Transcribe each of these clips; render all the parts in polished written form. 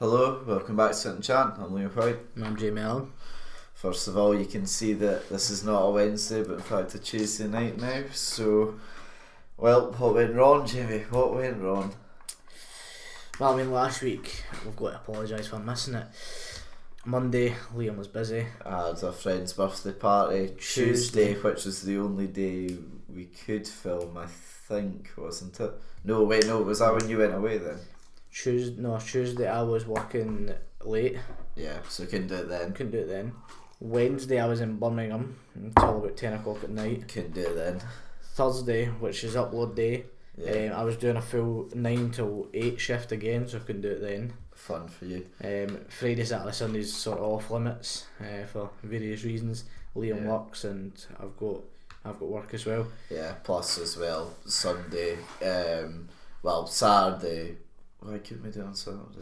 Hello, welcome back to Sit and Chat. I'm Whyte. And I'm Jamie Allan. First of all, you can see that this is not a Wednesday, but in fact a Tuesday night now. So, well, what went wrong, Jamie? What went wrong? Well, I mean, last week, we've got to apologise for missing it. Monday, Liam was busy. I had a friend's birthday party. Tuesday, which was the only day we could film, I think, wasn't it? No, wait, no, was that when you went away then? Tuesday I was working late. Yeah, so couldn't do it then. Couldn't do it then. Wednesday I was in Birmingham until about 10 o'clock at night. Couldn't do it then. Thursday, which is upload day, Yeah. I was doing a full 9 till 8 shift again, so I couldn't do it then. Fun for you. Friday, Saturday, Sunday's sort of off limits for various reasons. Liam works and I've got work as well. Yeah, plus as well, Sunday, Saturday. Why couldn't we do it on Saturday?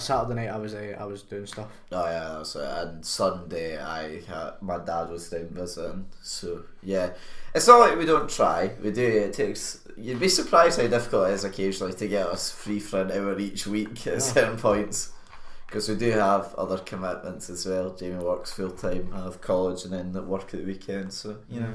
Saturday night I was doing stuff. Oh yeah, that's it. And Sunday my dad was down visiting, so yeah, it's not like we don't try. We do. It takes. You'd be surprised how difficult it is occasionally to get us free for an hour each week at certain points, because we do have other commitments as well. Jamie works full time, I have college, and then at work at the weekend. So you know,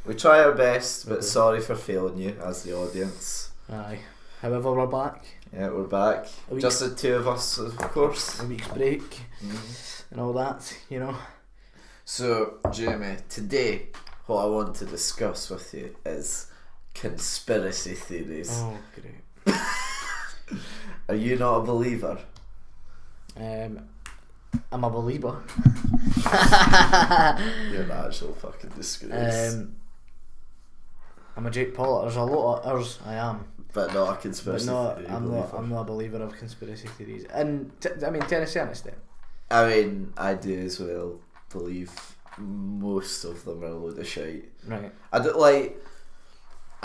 we try our best, but sorry for failing you as the audience. Aye. However, we're back. Yeah, we're back. Just the two of us, of course. A week's break and all that, you know. So, Jamie, today, what I want to discuss with you is conspiracy theories. Oh, great. Are you not a believer? I'm a believer. You're an actual fucking disgrace. I'm a Jake Paul. There's a lot of ours. I am. But not a conspiracy theory. I'm not a believer of conspiracy theories. And to a certain extent. I mean, I do as well believe most of them are a load of shite. Right. I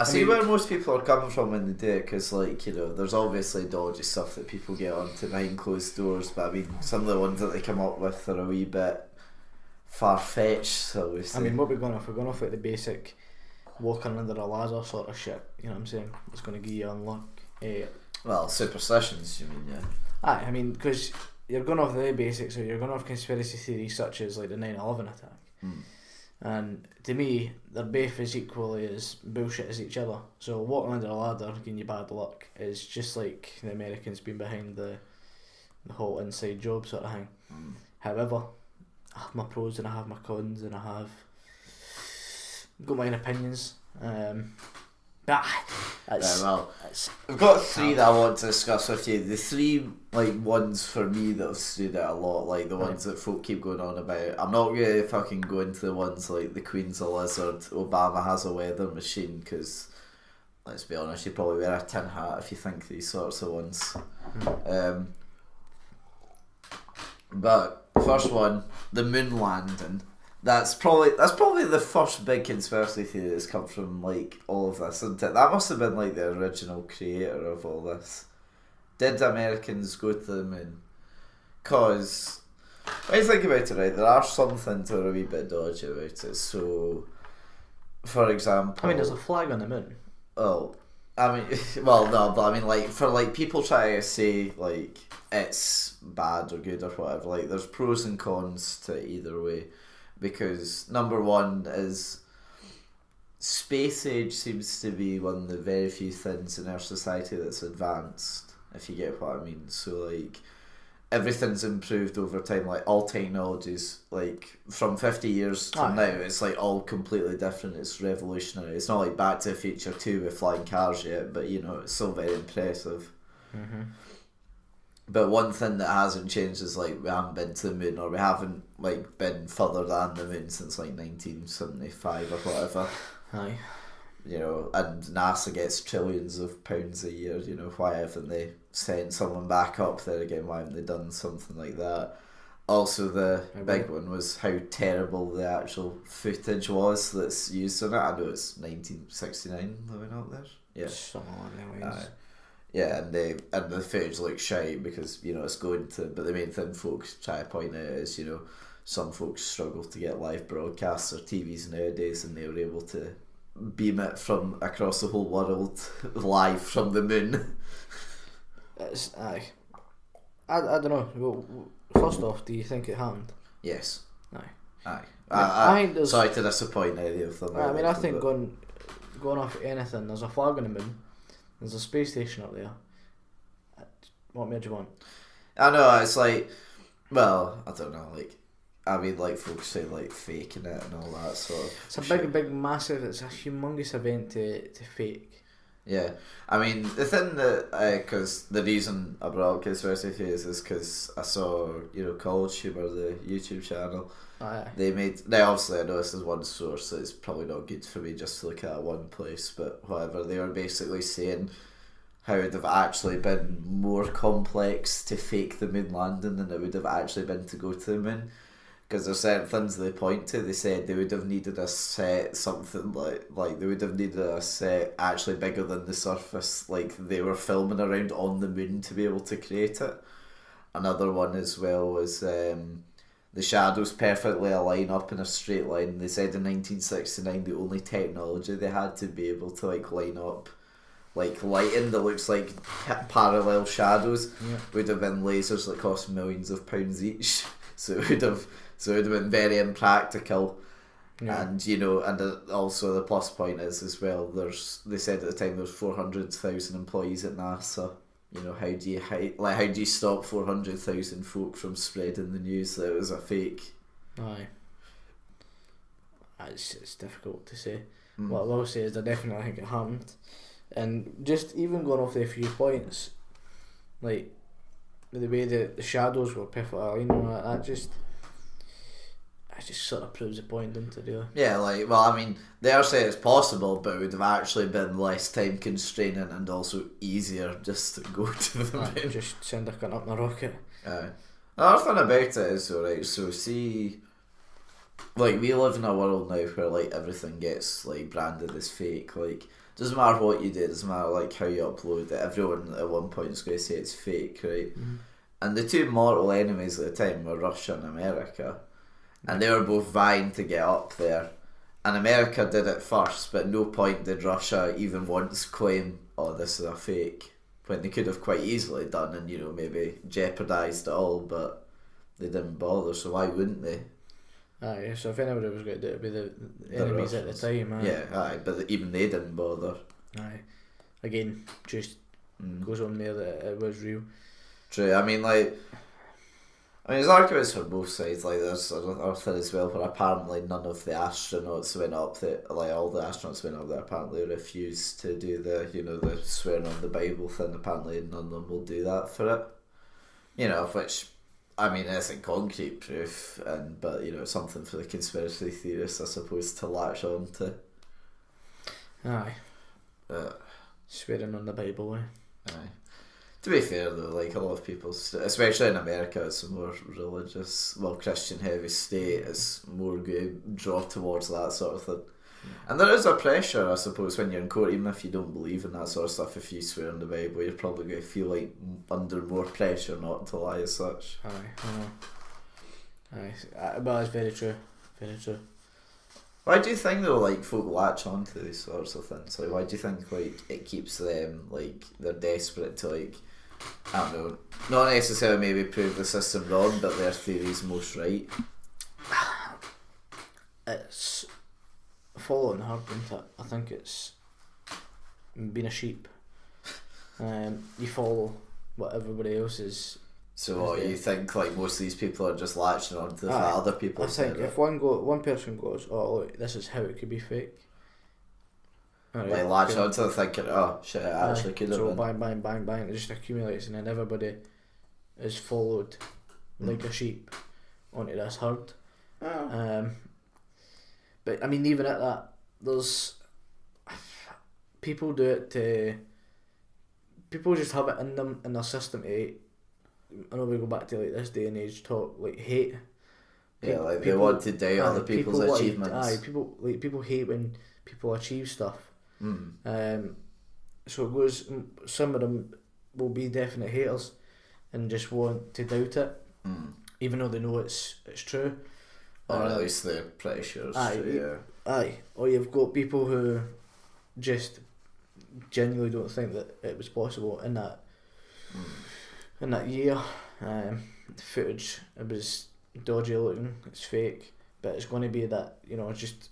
see where most people are coming from when they do it, because, there's obviously dodgy stuff that people get onto behind closed doors, but I mean, some of the ones that they come up with are a wee bit far-fetched, so we say. I mean, what we're going off? We're going off like the basic walking under a ladder sort of shit, you know what I'm saying? It's going to give you unluck. Well, superstitions, you mean, yeah. Aye, I mean, because you're going off the basics, so you're going off conspiracy theories such as like the 9/11 attack. And to me, they're both as equally as bullshit as each other. So walking under a ladder, giving you bad luck, is just like the Americans being behind the whole inside job sort of thing. However, I have my pros and I have my cons and I have got my own opinions. I've got three that I want to discuss with you. The three ones for me that have stood out a lot, like the ones that folk keep going on about. I'm not really fucking going to the ones like the Queen's a lizard, Obama has a weather machine, because let's be honest, you probably wear a tin hat if you think these sorts of ones. But first one, the moon landing. That's probably the first big conspiracy theory that's come from all of this, isn't it? That must have been the original creator of all this. Did Americans go to the moon? Cause when you think about it, right, there are some things that are a wee bit dodgy about it. So, for example, I mean, there's a flag on the moon. Oh, I mean, well, no, but I mean, for people trying to say it's bad or good or whatever, there's pros and cons to either way. Because number one is space age seems to be one of the very few things in our society that's advanced, if you get what I mean. So everything's improved over time, all technologies, from 50 years to now, it's all completely different. It's revolutionary. It's not like Back to the Future 2 with flying cars yet, but it's still very impressive. But one thing that hasn't changed is we haven't been to the moon, or we haven't been further than the moon since 1975 or whatever. Aye. And NASA gets trillions of pounds a year. Why haven't they sent someone back up there again? Why haven't they done something like that? Also, the big one was how terrible the actual footage was that's used in it. I know it's 1969 living out there. Yeah. Something like that ways. Yeah, and the footage looks shite because it's going to. But the main thing folks try to point out is some folks struggle to get live broadcasts or TVs nowadays, and they were able to beam it from across the whole world live from the moon. It's aye. I don't know. Well, first off, do you think it happened? Yes. Aye. I think there's. sorry to disappoint any of them. I mean, I think going off anything, there's a flag on the moon, there's a space station up there. What more do you want? I know, it's like, well, I don't know, like, I mean, like, folks say, like, faking it and all that sort of It's a shit. big, massive, it's a humongous event to fake. Yeah, I mean, the thing that, because the reason I brought up conspiracy theories is because I saw, College Humor, the YouTube channel. Aye. They obviously, I know this is one source, so it's probably not good for me just to look at one place, but whatever, they were basically saying how it would have actually been more complex to fake the moon landing than it would have actually been to go to the moon. Because there's certain things they point to. They said they would have needed a set, something like they would have needed a set actually bigger than the surface, like they were filming around on the moon to be able to create it. Another one as well was the shadows perfectly align up in a straight line. They said in 1969 the only technology they had to be able to like line up like lighting that looks like parallel shadows would have been lasers that cost millions of pounds each. So it would have been very impractical. Yeah. And and also the plus point is as well, they said at the time there's 400,000 employees at NASA. How do you stop 400,000 folk from spreading the news that it was a fake? Aye. It's difficult to say. What I will say is I definitely think it happened. And just even going off the few points, like the way the shadows were perfectly aligned, that just sort of proves the point, doesn't it, really? Yeah, I mean, they are saying it's possible, but it would have actually been less time constraining and also easier just to go to the moon. Just send a cunt up in a rocket. Another thing about it is, alright, so see, like, we live in a world now where, like, everything gets, like, branded as fake, like, doesn't matter what you do, it doesn't matter, like, how you upload it, everyone at one point is going to say it's fake, right? Mm-hmm. And the two mortal enemies at the time were Russia and America. And they were both vying to get up there. And America did it first, but at no point did Russia even once claim, oh, this is a fake. When they could have quite easily done and, maybe jeopardised it all, but they didn't bother, so why wouldn't they? Aye, so if anybody was going to do it, it'd be the enemies at the time. Aye. Yeah, aye, but even they didn't bother. Aye. Again, just goes on there that it was real. True, I mean, there's arguments for both sides. Like, there's another thing as well where apparently none of the astronauts went up there. Like, all the astronauts went up there apparently refused to do the swearing on the Bible thing. Apparently none of them will do that for it. Which, I mean, isn't concrete proof, but it's something for the conspiracy theorists, I suppose, to latch on to. Aye. Swearing on the Bible, Aye. To be fair though, like a lot of people, especially in America, it's a more religious, Christian heavy state, it's more going to draw towards that sort of thing. And there is a pressure, I suppose, when you're in court, even if you don't believe in that sort of stuff, if you swear on the Bible, you're probably going to feel like under more pressure not to lie as such. Aye, but it's very true, very true. Why do you think though, like, folk latch on to these sorts of things? Like, why do you think, like, it keeps them, like, they're desperate to, like, I don't know, not necessarily maybe prove the system wrong, but their theory's most right? It's following hard, isn't it? I think it's being a sheep. You follow what everybody else is. So you think like most of these people are just latching on to the fact other people? I think if one person goes, oh look, this is how it could be fake. Right, like latching on to the thinking, oh shit, it actually could have been. So bang, it just accumulates and then everybody is followed like a sheep onto this herd. Oh. But I mean, even at that, there's people do it to. People just have it in them in their system to. I know we go back to like this day and age talk like hate. Yeah, like they want to doubt other people's achievements. People hate when people achieve stuff. So it goes. Some of them will be definite haters and just want to doubt it, even though they know it's true. Or at least they're pretty sure it's true. Aye. Or you've got people who just genuinely don't think that it was possible in that year. The footage, it was dodgy looking, it's fake, but it's going to be that, just,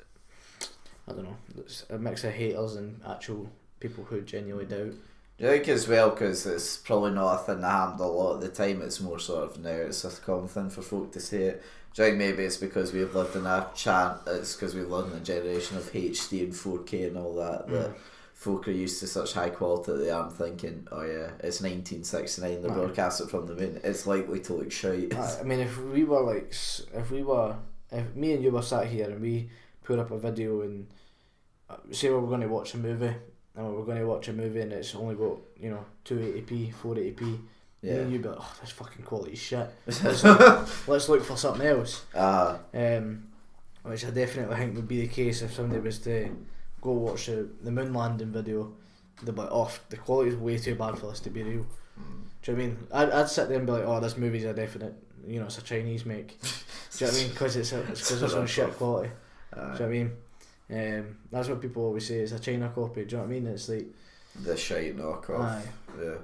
I don't know, it's a mix of haters and actual people who genuinely doubt. Do you think as well, because it's probably not a thing that happened a lot at the time, it's more sort of now, it's a common thing for folk to say it. Do you think maybe it's because we've lived in it's because we've lived in a generation of HD and 4K and all that, that folk are used to such high quality that they aren't thinking, oh yeah, it's 1969, they broadcast it from the moon, it's likely to look shite. I mean, if me and you were sat here and we put up a video and say we were going to watch a movie, and it's only got 280p, 480p. Me and you'd be like, oh, this fucking quality shit. Let's look for something else. Which I definitely think would be the case if somebody was to go watch the moon landing video. They'd be like, oh, the quality is way too bad for this to be real. Do you know what I mean? I'd sit there and be like, oh, this movie's a definite, it's a Chinese make. Do you know what I mean? Because it's on shit quality. Do you know what I mean? That's what people always say, it's a China copy. Do you know what I mean? It's like the shite knockoff. Yeah.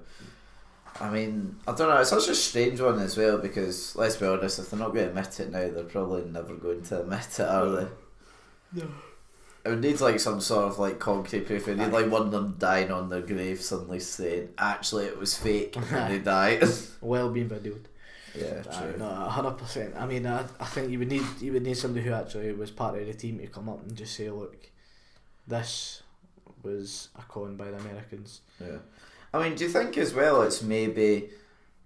I mean, I don't know, it's such a strange one as well, because let's be honest, if they're not going to admit it now, they're probably never going to admit it, are they? No. It would need like some sort of like concrete proof. It would need like one of them dying on their grave suddenly saying, actually it was fake and they died. Well being videoed. Yeah, true. No, 100%. I mean, I think you would need somebody who actually was part of the team to come up and just say, look, this was a con by the Americans. Yeah. I mean, do you think as well it's maybe,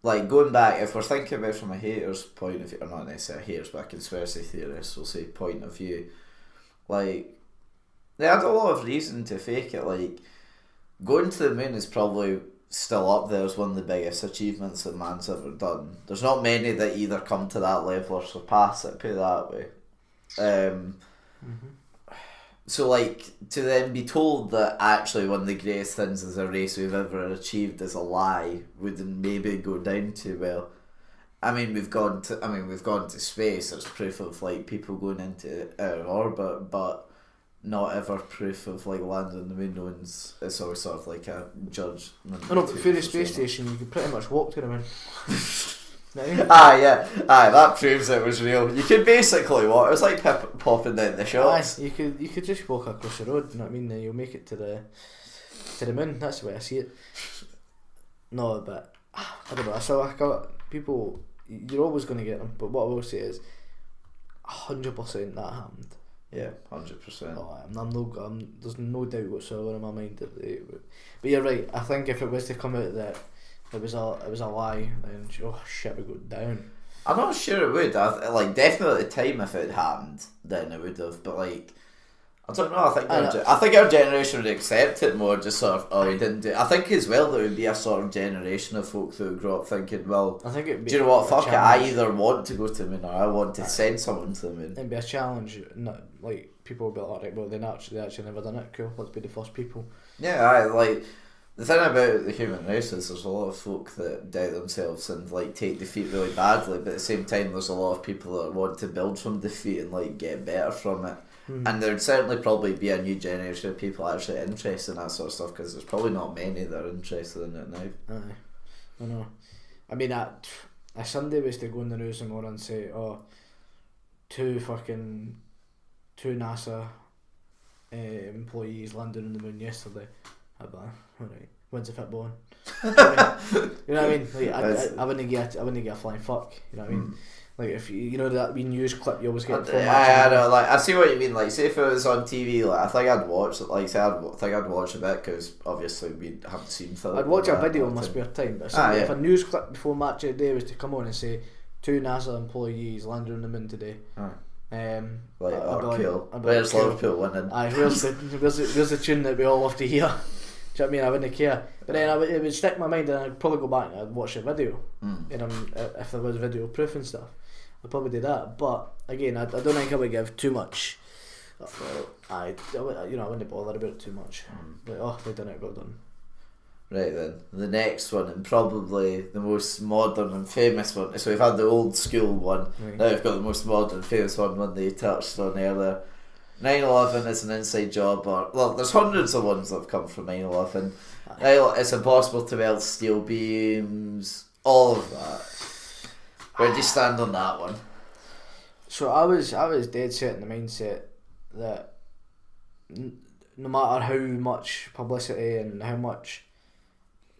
like, going back, if we're thinking about it from a hater's point of view, or not necessarily haters, but a conspiracy theorist, we'll say, point of view, like, they had a lot of reason to fake it. Like, going to the moon is probably still up there as one of the biggest achievements that man's ever done. There's not many that either come to that level or surpass it, put it that way. So, like, to then be told that actually one of the greatest things as a race we've ever achieved is a lie wouldn't maybe go down too well. I mean, we've gone to space. There's proof of like people going into our orbit, but not ever proof of like landing on the moon. No one's. It's always sort of like a judgment. I know, but through the space station, you could pretty much walk to the moon. That proves it was real. You could basically walk. It was like popping down the shops. You could just walk across the road. You know what I mean? Then you'll make it to the moon. That's the way I see it. No, but I don't know. So I got people. You're always going to get them. But what I will say is, 100% that happened. Yeah, 100%. Oh, there's no doubt whatsoever in my mind that they would. But you're right. I think if it was to come out that it was a lie, then oh shit, we go down. I'm not sure it would. Definitely at the time, if it had happened, then it would have. But like, I don't know. I think our generation would accept it more. Just sort of, oh, he didn't do it. I think as well there would be a sort of generation of folk that would grow up thinking, well, I think it'd be do you know what? Fuck it. I either want to go to the moon or I want to send someone to the moon. It'd be a challenge. Not like people would be like, right, well, they actually never done it. Cool. Let's be the first people. Yeah, the thing about the human race is there's a lot of folk that doubt themselves and like take defeat really badly, but at the same time there's a lot of people that want to build from defeat and like get better from it. And there'd certainly probably be a new generation of people actually interested in that sort of stuff, because there's probably not many that are interested in it now. Aye, I know. I mean, a Sunday was to go in the news tomorrow and say, oh, two NASA employees landed on the moon yesterday. I'd be like, alright, when's the football on? You know what I mean? Like, I wouldn't get a flying fuck. You know what I mean? Like if you know that wee news clip you always get. I know. Like I see what you mean. Like say if it was on TV, like I think I'd watch it. Like say I think I'd watch a bit because obviously we haven't seen film. I'd watch a video in my spare time. But if a news clip before match of the day was to come on and say 2 NASA employees landed on the moon today. Cool. Where's Liverpool winning? Aye, where's the tune that we all love to hear? Do you know what I mean? I wouldn't care. But then it would stick in my mind and I'd probably go back and I'd watch a video. If there was video proof and stuff, I'd probably do that. But again, I don't think I would give too much. I wouldn't bother about it too much. Like, oh, they've done it, well done. Right then, the next one, and probably the most modern and famous one. So we've had the old school one, now we've got the most modern famous one they touched on earlier. 9/11 is an inside job, there's hundreds of ones that have come from 9/11. It's impossible to melt steel beams, all of that. Where do you stand on that one? So I was dead set in the mindset that no matter how much publicity and how much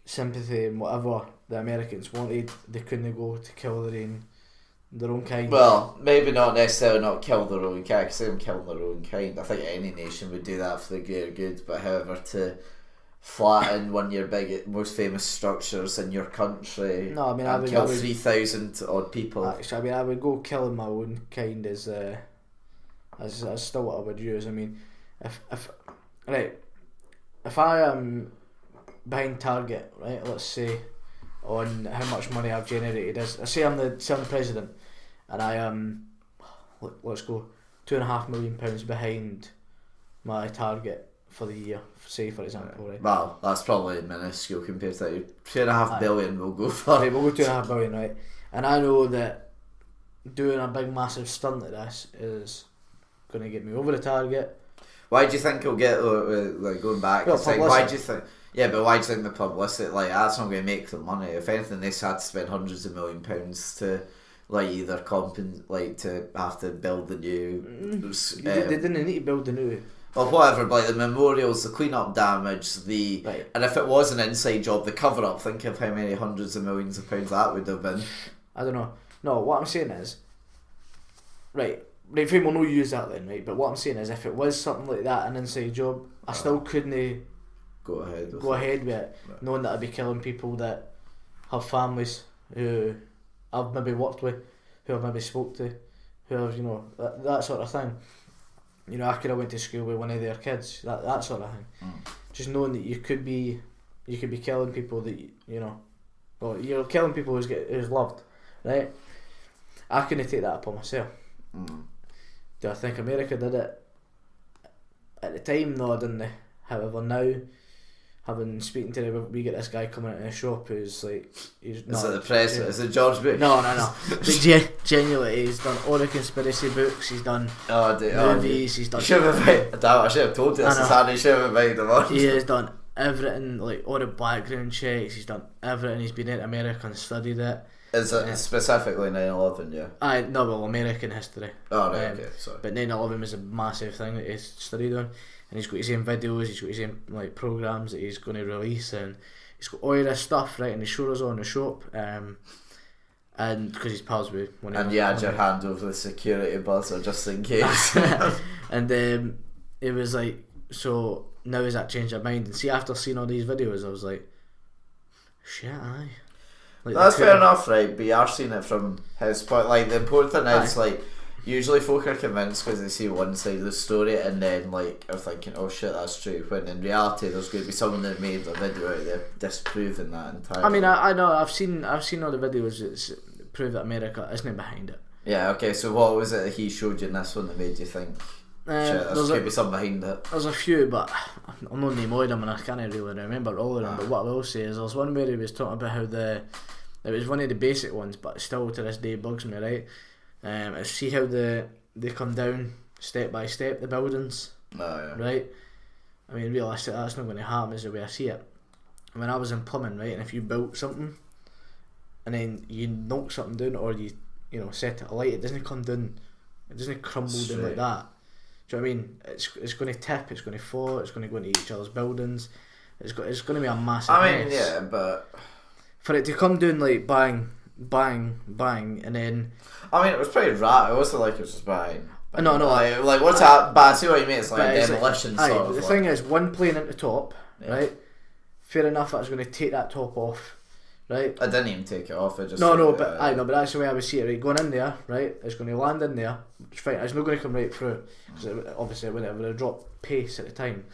sympathy and whatever the Americans wanted, they couldn't go to kill their own kind. Well, maybe not necessarily not kill their own kind, because they don't kill their own kind. I think any nation would do that for the greater good, but however, to flatten one of your most famous structures in your country and kill 3,000 odd people. Actually, I mean, I would go killing my own kind as still what I would use. I mean, if I am behind target, right, let's say, on how much money I've generated, I say I'm the president, and I am, let's go, £2.5 million behind my target for the year, say for example, right? Well, that's probably minuscule compared to 2.5 billion we'll go for. Right, we'll go 2.5 billion, right? And I know that doing a big massive stunt like this is going to get me over the target. Why do you think it'll get, like, going back, well, why do you think, yeah, but why do you think the publicity, like, that's not going to make them money? If anything, they had to spend hundreds of £1,000,000 to, like, either to have to build the new... they didn't need to build the new... Well, whatever, but like the memorials, the clean-up damage, right. And if it was an inside job, the cover-up, think of how many hundreds of millions of pounds that would have been. I don't know. No, what I'm saying is, right, fame will not use that then, right, but what I'm saying is, if it was something like that, an inside job, I still couldn't go ahead with it, right. Knowing that I'd be killing people that have families who I've maybe worked with, who I've maybe spoke to, who have, that sort of thing. I could have went to school with one of their kids, that sort of thing. Just knowing that you could be killing people that well, you're killing people who's loved, right? I couldn't take that upon myself. Do I think America did it at the time? No, I didn't. However, now, speaking to them, we get this guy coming into a shop who's like, is it the president? Is it George Bush? No. But genuinely, he's done all the conspiracy books. He's done movies. He's done. I should have told you this. He should have invited him on. He has done everything, like all the background checks. He's done everything. He's been in America and studied it. Is it specifically 9/11? Yeah. No, well, American history. Oh right, okay, sorry. But 9/11 was a massive thing that he studied on. And he's got his own videos, he's got his own programs that he's going to release, and he's got all this stuff, right? And he showed us on the shop, and because he's pals with one of them. And you had your hand over the security buzzer just in case. And it was like, so now has that changed your mind? And see, after seeing all these videos, I was like, shit, aye. That's fair enough, right? But you are seeing it from his point. Like, the important thing is, like, usually folk are convinced because they see one side of the story and then are thinking, oh shit, that's true, when in reality there's going to be someone that made a video out there disproving that entirely. I mean, I know, I've seen all the videos that prove that America isn't behind it. Yeah, okay, so what was it that he showed you in this one that made you think, shit, there's going to be something behind it? There's a few, but I'm not name all of them and I can't really remember all of them, but what I will say is there's one where he was talking about how it was one of the basic ones, but still to this day bugs me, right? See how they come down step by step, the buildings. Right? I mean, realistically, that's not going to happen is the way I see it. When I was in plumbing, right, and if you built something and then you knock something down or you set it alight, it doesn't come down, it doesn't crumble down like that. Do you know what I mean? It's going to tip, it's going to fall, it's going to go into each other's buildings. It's going to be a massive mess. Yeah, but for it to come down like bang, bang, bang, and then... I mean, it was pretty rat. It wasn't like it was just bang. No. Like what's that? But I see what you mean. It's like a demolition sort of. The thing is, one plane at the top, right? Fair enough, I was going to take that top off, right? I didn't even take it off. I just but that's the way I would see it. Right, going in there, right? It's going to land in there. It's fine. It's not going to come right through. Because obviously, it would have dropped pace at the time.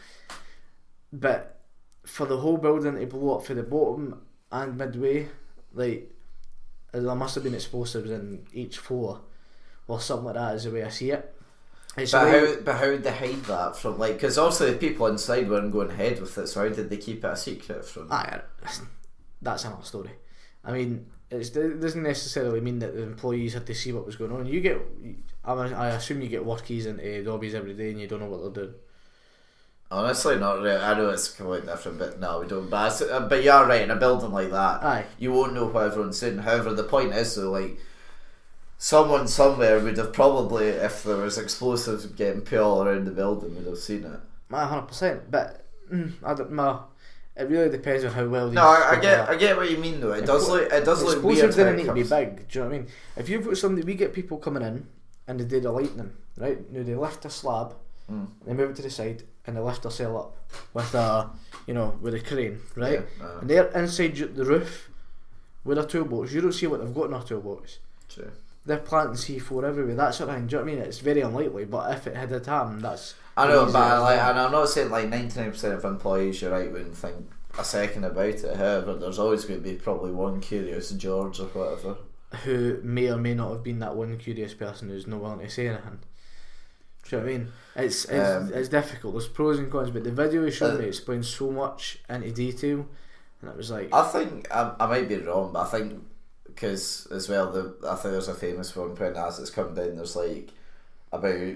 But for the whole building to blow up for the bottom and midway, like, there must have been explosives in each floor or something like that is the way I see it. But how did they hide that from, like, because obviously the people inside weren't going ahead with it, so how did they keep it a secret from? That's another story. I mean, it doesn't necessarily mean that the employees had to see what was going on. I assume you get workies into lobbies every day and you don't know what they're doing. Honestly, not really. I know it's completely different, but no, we don't. But you are right, in a building like that, you won't know what everyone's doing. However, the point is, though, like, someone somewhere would have probably, if there was explosives getting put all around the building, would have seen it. 100%. But I don't know. It really depends on how well these. No, I get what you mean though. It does look weird. Explosives didn't need to be big. Do you know what I mean? If you've got somebody, we get people coming in and they do the lightning, right? Now they lift a slab, they move it to the side, and they lift their cell up with with a crane, right? Yeah, and they're inside the roof with a toolbox. You don't see what they've got in their toolbox. True. They're planting C4 everywhere, that sort of thing. Do you know what I mean? It's very unlikely, but if it had happened, that's. I know, but and I'm not saying 99% of employees, you're right, wouldn't think a second about it. However, there's always going to be probably one curious George or whatever who may or may not have been that one curious person who's not willing to say anything. Do you know what I mean? It's difficult. There's pros and cons, but the video he showed me explains so much into detail, and it was like. I think I might be wrong, but I think because as well, I think there's a famous one when as it's come down. There's like about.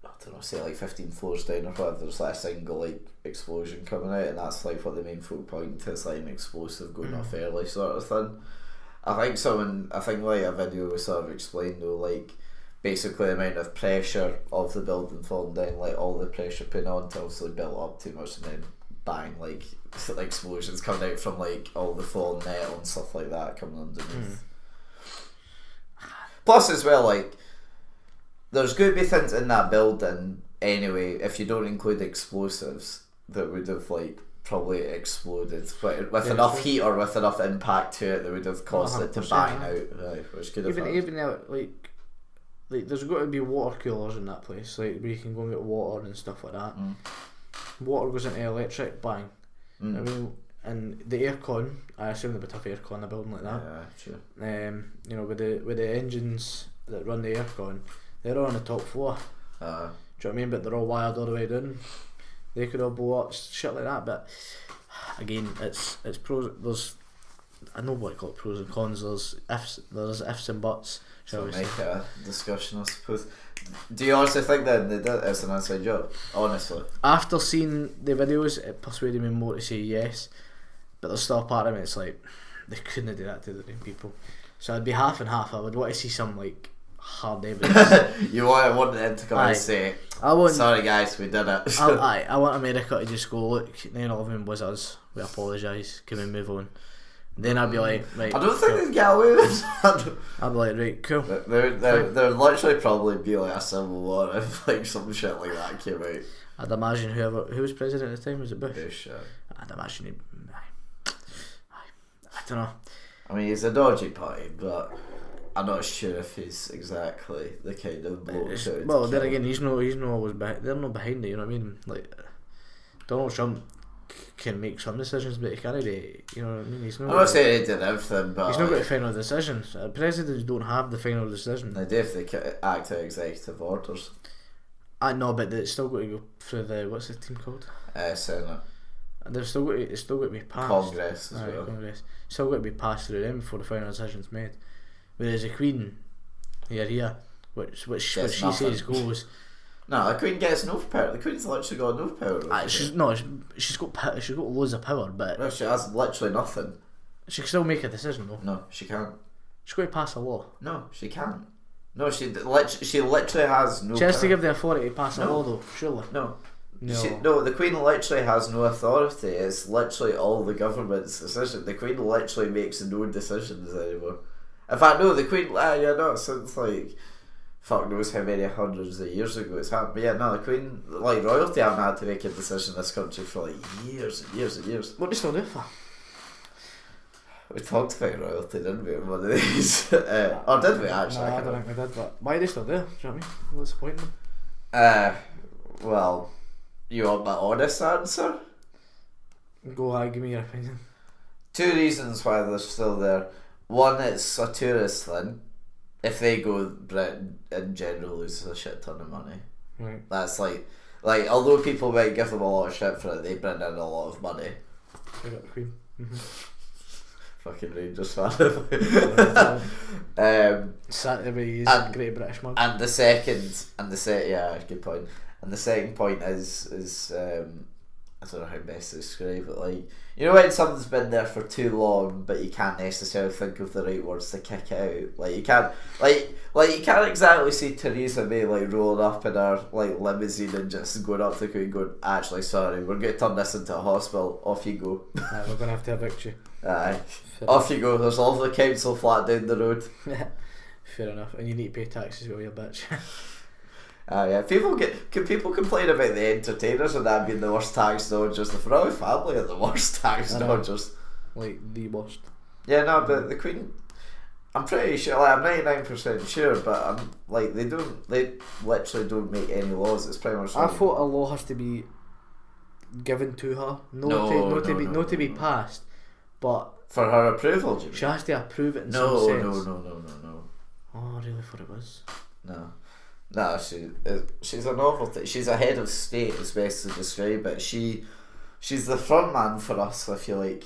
I don't know, say like 15 floors down or whatever, there's like a single like explosion coming out, and that's like what the main focal point is, like an explosive going off early sort of thing. I think like a video was sort of explained though, like basically the amount of pressure of the building falling down, like all the pressure put on to obviously built up too much, and then bang, like explosions coming out from like all the fallen metal and stuff like that coming underneath. Plus as well, like there's going to be things in that building anyway, if you don't include explosives, that would have like probably exploded with enough heat or with enough impact to it that would have caused it to bang out, right? Which could have even now, like there's got to be water coolers in that place, like where you can go and get water and stuff like that. Water goes into electric, bang. I mean, and the aircon, I assume they would have aircon in a building like that. Yeah, sure. With the engines that run the aircon, they're all on the top floor. Do you know what I mean? But they're all wired all the way down. They could all blow up, shit like that. But again, it's pros. There's, I know what I call it, pros and cons. There's ifs and buts. Shall we make it a discussion, I suppose. Do you honestly think that it's an inside job? Honestly, after seeing the videos, it persuaded me more to say yes. But there's still a part of me. It's like they couldn't do that to the people. So I'd be half and half. I would want to see some like hard evidence. You want them to come and say, sorry guys, we did it. I want America to just go, look, 9/11 was us, we apologise, can we move on? Then I'd be like, right, I don't think they'd get away with that. I'd be like, right, cool. There'd literally probably be like a civil war if like some shit like that came out. I'd imagine who was president at the time, was it Bush? Bush, yeah. I'd imagine I don't know. I mean, he's a dodgy party, but I'm not sure if he's exactly the kind of bloke. Well, then again, he's not always they're not behind it. You know what I mean? Like Donald Trump can make some decisions, but he can't do it. You know what I mean? I'm not saying he did everything, but he's not got the final decisions. Presidents don't have the final decision. They do if they act out executive orders. I know, but it's still got to go through the what's the team called? Senate. And it's still got to be passed. Congress as well. Congress. Still got to be passed through them before the final decision's made. Whereas the Queen, here, which she says goes. No, the Queen gets no power. The Queen's literally got no power. She's got loads of power, but no, she has literally nothing. She can still make a decision though. No, she can't. She's got to pass a law. No, she can't. No, she literally has no. She has power. to give the authority to pass a law though. Surely. No. No. The Queen literally has no authority. It's literally all the government's decision. The Queen literally makes no decisions anymore. In fact, no, the Queen, since like, fuck knows how many hundreds of years ago it's happened. But yeah, no, the Queen, like royalty, haven't had to make a decision in this country for like years and years and years. What do you still do for? We talked about royalty, didn't we, in one of these? Or did we actually? No, I don't think we did, but why are they still there? Do you know what I mean? What's the point in them? Well, you want my honest answer? Go ahead, give me your opinion. 2 reasons why they're still there. One, it's a tourist thing. If they go, Britain in general loses a shit ton of money. Right. That's like although people might give them a lot of shit for it, they bring in a lot of money. I got the Queen. Fucking Rangers fan. Everybody's Great British mug. And the second, yeah, good point. And the second point is I don't know how best to describe it. Like, you know when something's been there for too long, but you can't necessarily think of the right words to kick it out. Like you can't, you can't exactly see Theresa May like rolling up in her like limousine and just going up to the Queen, going, "Actually, sorry, we're going to turn this into a hospital. Off you go." We're gonna have to evict you. Aye, off you go. There's a lovely council flat down the road. Fair enough, and you need to pay taxes, well, you bitch. Yeah. Can people complain about the entertainers and that being the worst tax dodgers? The Royal family are the worst tax dodgers. Like the worst. Yeah, no, but the Queen, I'm pretty sure. Like, I'm 99% sure, but I'm like they literally don't make any laws. It's pretty much. I thought a law has to be given to her, not to be passed, but for her approval. Do you she has to approve it in some sense. No. Oh, I really thought it was. No, she's a novelty. She's a head of state, is best to describe it. She's the front man for us, I feel like.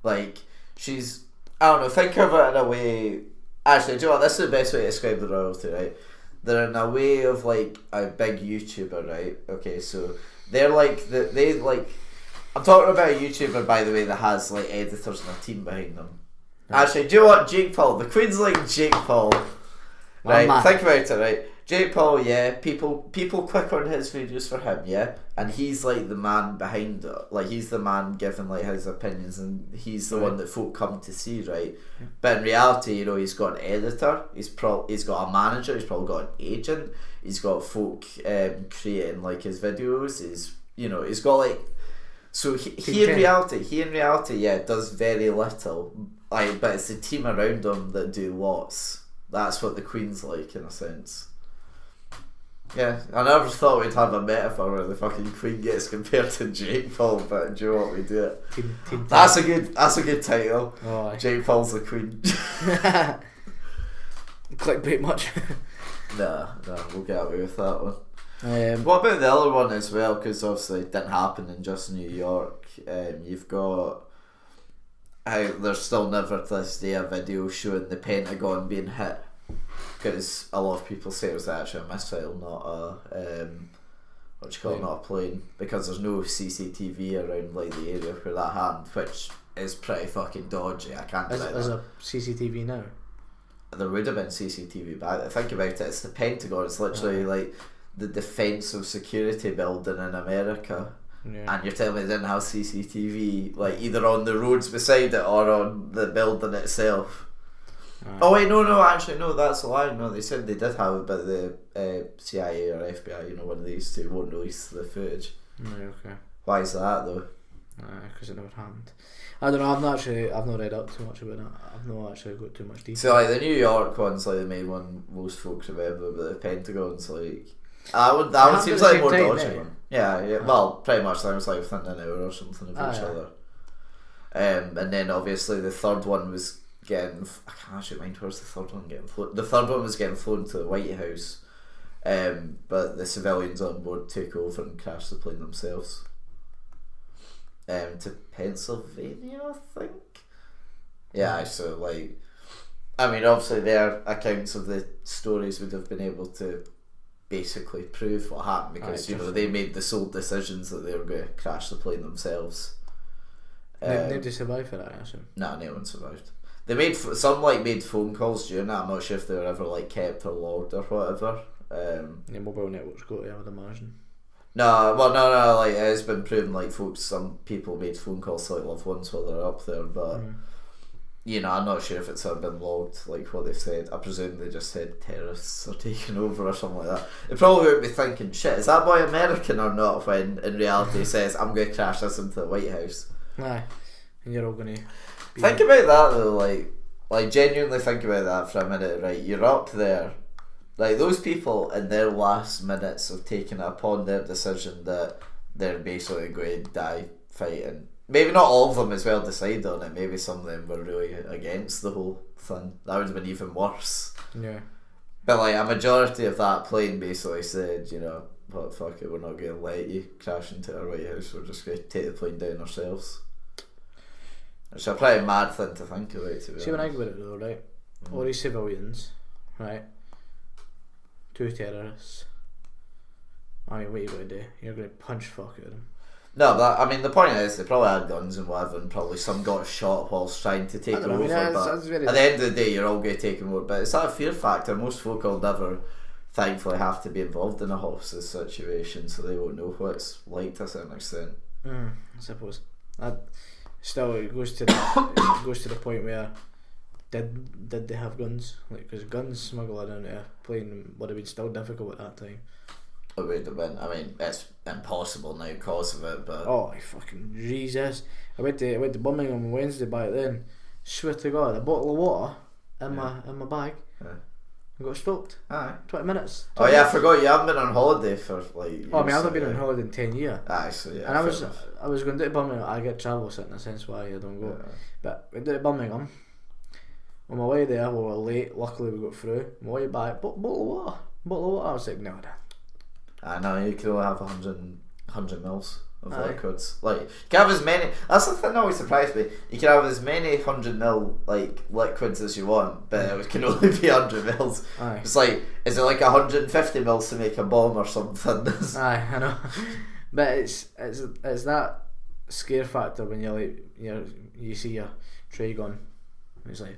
Like, she's, I don't know, think of it in a way, actually, do you know what, this is the best way to describe the royalty, right? They're in a way of like a big YouTuber, right? Okay, so they're like, I'm talking about a YouTuber, by the way, that has like editors and a team behind them. Actually, do you know what, Jake Paul, the Queen's like Jake Paul. Right, think about it, right? Jake Paul, yeah, people click on his videos for him, yeah? And he's like the man behind it. Like, he's the man giving like his opinions, and he's the one that folk come to see, right? Yeah. But in reality, you know, he's got an editor, he's got a manager, he's probably got an agent, he's got folk creating like his videos, he's got like, so he in reality, yeah, does very little. Like, but it's the team around him that do lots. That's what the Queen's like, in a sense. Yeah, I never thought we'd have a metaphor where the fucking Queen gets compared to Jake Paul, but do you know what, we do it. Team that's a good title. Oh, Jake Paul's the Queen. Clickbait much. Nah, we'll get away with that one. What about the other one as well? Because obviously it didn't happen in just New York. You've got how there's still never to this day a video showing the Pentagon being hit, because a lot of people say it was actually a missile, not a not a plane, because there's no CCTV around like the area where that happened, which is pretty fucking dodgy. I can't deny that. There's a CCTV now. There would have been CCTV, but think about it, it's the Pentagon. It's literally like the defensive security building in America. Yeah. And you're telling me they didn't have CCTV, like either on the roads beside it or on the building itself. Oh wait, no, actually no, that's a lie. No, they said they did have it, but the CIA or FBI, one of these two, won't release the footage. Okay. Why is that though? Because it never happened. I don't know. I've not read up too much about it. I've not actually got too much detail. So like the New York one's like the main one most folks remember, but the Pentagon's like that one seems like more dodgy one. Yeah. Well, pretty much. That was like within an hour or something of each other. And then obviously the third one was getting. I can't actually mind where's the third one getting flown. The third one was getting flown to the White House, but the civilians on board took over and crashed the plane themselves. To Pennsylvania, I think. Yeah, so like, I mean, obviously their accounts of the stories would have been able to basically prove what happened, because they made the sole decisions that they were going to crash the plane themselves. Nobody survived for that, I assume. No one survived. They made phone calls during that. I'm not sure if they were ever like kept or logged or whatever. Mobile networks got it, I would imagine. No, like it has been proven, like some people made phone calls to like loved ones while they're up there, but I'm not sure if it's ever been logged, like what they've said. I presume they just said terrorists are taking over or something like that. They probably would be thinking, shit, is that boy American or not, when in reality he says, I'm going to crash this into the White House. Aye, and you're all going to think about that though, like genuinely think about that for a minute, right? You're up there. Like, those people in their last minutes of taking it upon their decision that they're basically going to die fighting. Maybe not all of them as well decide on it. Maybe some of them were really against the whole thing. That would have been even worse. Yeah. But like a majority of that plane basically said, but fuck it, we're not going to let you crash into our White House. We're just going to take the plane down ourselves. It's a pretty mad thing to think about, to be honest. See, when I go about it though, right? All these civilians, right? 2 terrorists. I mean, what are you going to do? You're going to punch fuck out of them. No, but I mean, the point is, they probably had guns and whatever, and probably some got shot whilst trying to take them over. But at the end of the day, you're all going to take them over. But it's that fear factor. Most folk will never, thankfully, have to be involved in a hostage situation, so they won't know what it's like to a certain extent. I suppose. Still, it goes to the point where did they have guns? Like, because guns smuggling into a plane would have been still difficult at that time. It would have been. I mean, it's impossible now because of it. But fucking Jesus! I went to Birmingham on Wednesday back then. Swear to God, a bottle of water in my bag. Yeah. I got stopped. 20 minutes. Oh yeah, I forgot you haven't been on holiday for like. I mean, I haven't been on holiday in 10 years. So yeah. And I was going to Birmingham. I get travel sickness, hence why I don't go. Yeah. But we did Birmingham. On my way there, we were late. Luckily, we got through. On my way back, bottle of water. I was like, no. I know, you can only have 100 mils of liquids. Like, you can have as many. That's the thing that always surprised me. You can have as many 100 mil like liquids as you want, but it can only be 100 mils. Aye. It's like, is it like 150 mils to make a bomb or something? Aye, I know. But it's that scare factor when you're like, you see your tray gone, and it's like,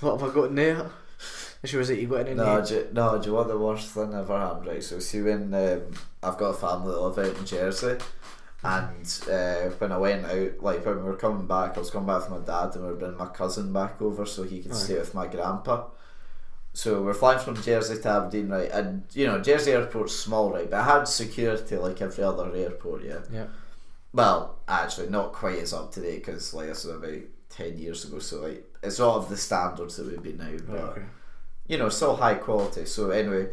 what have I got in there? She was like, you got any? No, do you know what the worst thing ever happened? Right, so see when I've got a family that live out in Jersey, and when I went out, like when we were coming back, I was coming back with my dad, and we were bringing my cousin back over so he could stay with my grandpa. So we're flying from Jersey to Aberdeen, right, and Jersey airport's small, right, but it had security like every other airport, yeah. Yeah. Well, actually, not quite as up to date because like this was about 10 years ago, so like it's not of the standards that would be now, but. Okay. Still high quality. So anyway,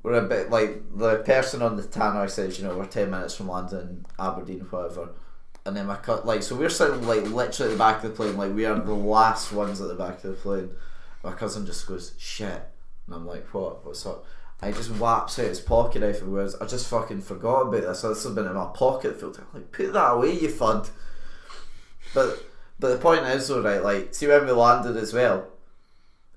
we're a bit like the person on the tannoy says, we're 10 minutes from London, Aberdeen, whatever. And then so we're sitting like literally at the back of the plane, like we are the last ones at the back of the plane. My cousin just goes, shit. And I'm like, what? What's up? I just whaps out his pocket knife and goes, I just fucking forgot about this. This has been in my pocket filter. I'm like, put that away, you fud. But the point is though, right, like, see when we landed as well,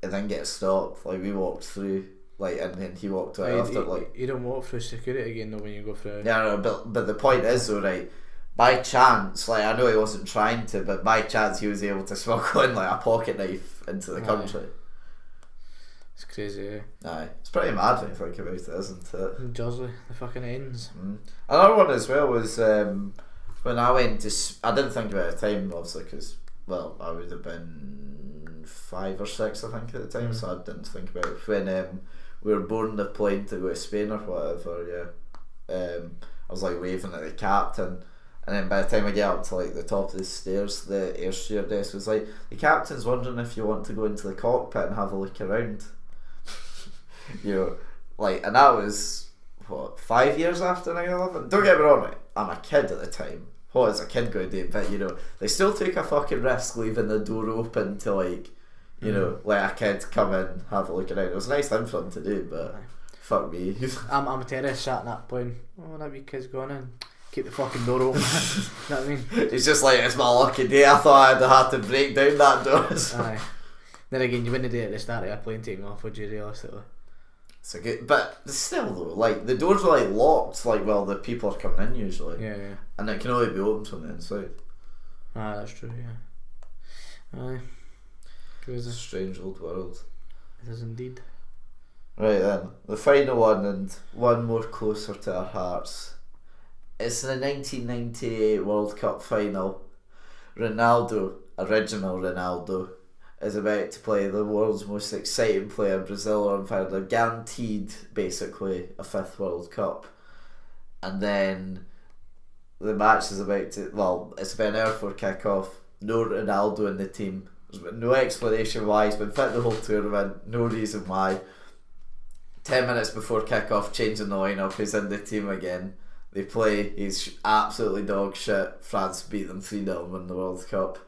it didn't get stopped. Like we walked through, like, and then he walked out after. Like you don't walk through security again though when you go through. Yeah, no, but the point is though, right? By chance, like I know he wasn't trying to, but by chance he was able to smuggle in like a pocket knife into the country. It's crazy. Eh? Aye, it's pretty mad when you think about it, isn't it? In Jersey, the fucking ends. Another one as well was when I went to. I didn't think about it at the time, obviously, because I would have been 5 or 6, I think, at the time, so I didn't think about it. When we were boarding the plane to go to Spain or whatever, I was like waving at the captain, and then by the time I get up to like the top of the stairs, the air stewardess was like, the captain's wondering if you want to go into the cockpit and have a look around. And that was 5 years after 9/11. Don't get me wrong, right? I'm a kid at the time. What is a kid going to do? But they still took a fucking risk leaving the door open to like, let a kid come in, have a look around. It was a nice thing for them to do, but fuck me. I'm a terrorist sat in that plane. Oh, that wee kid's gone in. Keep the fucking door open. You know what I mean? It's just like, it's my lucky day. I thought I'd have had to break down that door. So. Aye. Then again, you wouldn't do it at the start of a plane taking off, would you, realistically? It's a good, but still though, like the doors are like locked, like while the people are coming in usually. Yeah. And it can only be opened from the inside. Ah, that's true. Yeah. Aye. It's a strange old world. It is indeed. Right then, the final one, and one more closer to our hearts. It's the 1998 World Cup final. Ronaldo, original Ronaldo, is about to play the world's most exciting player. Brazil are on fire. They're guaranteed, basically, a 5th World Cup. And then the match is about to, it's about an hour before kick-off. No Ronaldo in the team. There's been no explanation why. He's been fit the whole tournament. No reason why. 10 minutes before kick-off, changing the lineup. He's in the team again. They play. He's absolutely dog shit. France beat them 3-0 and win the World Cup.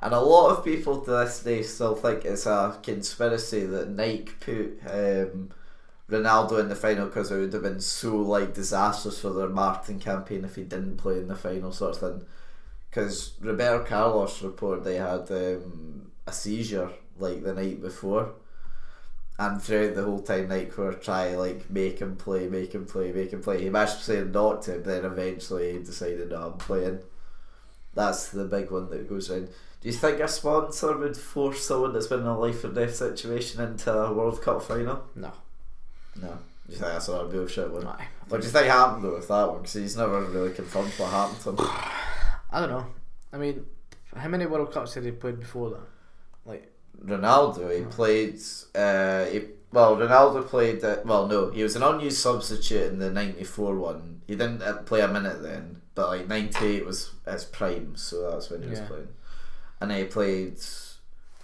And a lot of people to this day still think it's a conspiracy that Nike put Ronaldo in the final because it would have been so disastrous for their marketing campaign if he didn't play in the final, sort of thing. Because Roberto Carlos reported they had a seizure the night before, And throughout the whole time, Nike were trying like make him play. He managed to say not to, but then eventually he decided, no, I'm playing. That's the big one that goes in. Do you think a sponsor would force someone that's been in a life or death situation into a World Cup final? No. No. Do you think that's a bullshit one? Aye. What do you think happened though with that one? Because he's never really confirmed what happened to him. I don't know. I mean, how many World Cups had he played before that? Like Ronaldo, he played. Ronaldo played. He was an unused substitute in the '94 one. He didn't play a minute then, but like '98 was his prime, so that's when he was playing. And then he played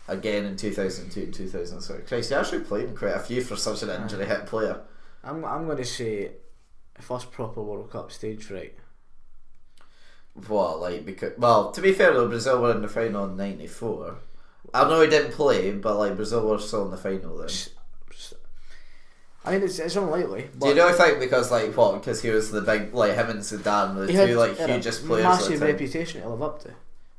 again in 2002 and 2006. Christ, he actually played quite a few for such an injury hit player. I'm going to say first proper World Cup stage fright. What, like, because, well, to be fair though, Brazil were in the final in '94. I know he didn't play, but like Brazil were still in the final then. I mean, it's unlikely. Do you really think because because he was the big, like him and Zidane were the two like hugest players. Massive reputation to live up to.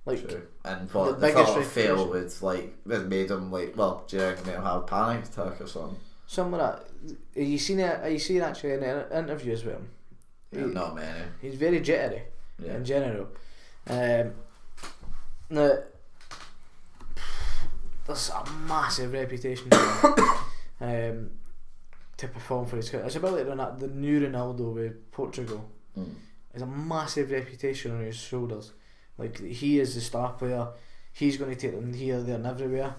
Like, true. And what the thought of fail with it made him do you think he have a panic attack or something? Something like that. Are you seen actually in interviews with him? Not many. He's very jittery in general. Now, there's a massive reputation to perform for his country. It's about like the new Ronaldo with Portugal. There's a massive reputation on his shoulders. Like, he is the star player. He's going to take them here, there, and everywhere.